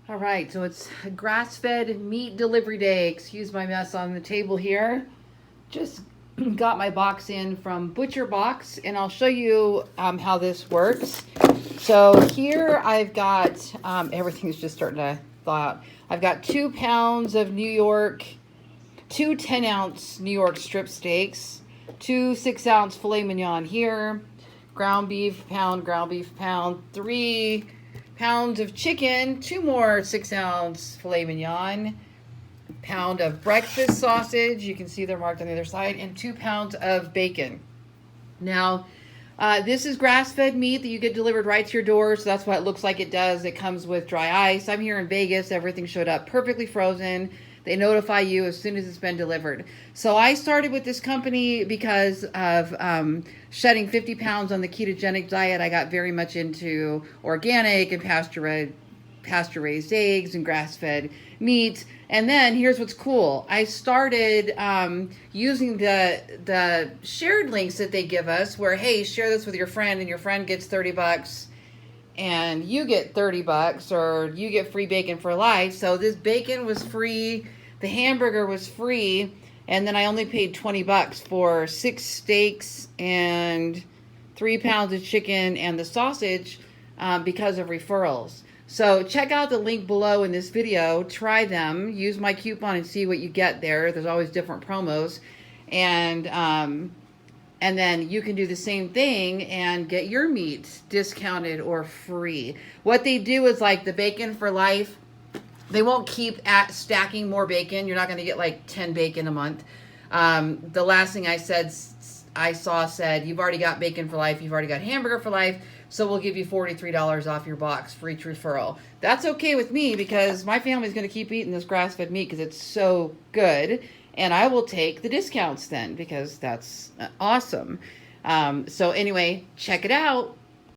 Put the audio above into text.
All right, so it's grass-fed meat delivery day. Excuse my mess on the table here. Just got my box in from Butcher Box, and I'll show you how this works. So here I've got everything's just starting to thaw out. I've got 2 pounds of New York, two 10-ounce New York strip steaks, two 6-ounce filet mignon here, ground beef pound, 3 pounds of chicken, two more 6-ounce filet mignon, pound of breakfast sausage, you can see they're marked on the other side, and 2 pounds of bacon. Now, this is grass-fed meat that you get delivered right to your door, so that's what it looks like it does. It comes with dry ice. I'm here in Vegas. Everything showed up perfectly frozen. They notify you as soon as it's been delivered. So I started with this company because of shedding 50 pounds on the ketogenic diet. I got very much into organic and pasture-raised eggs and grass-fed meat. And then here's what's cool. I started using the shared links that they give us where, hey, share this with your friend and your friend gets 30 bucks and you get 30 bucks or you get free bacon for life. So this bacon was free, the hamburger was free, and then I only paid 20 bucks for 6 steaks and 3 pounds of chicken and the sausage because of referrals. So check out the link below in this video, try them, use my coupon and see what you get there. There's always different promos. And then you can do the same thing and get your meat discounted or free. What they do is like the bacon for life. They won't keep stacking more bacon. You're not going to get like 10 bacon a month. The last thing I saw said, you've already got bacon for life. You've already got hamburger for life. So we'll give you $43 off your box for each referral. That's okay with me because my family's going to keep eating this grass-fed meat because it's so good. And I will take the discounts then because that's awesome. So anyway, check it out.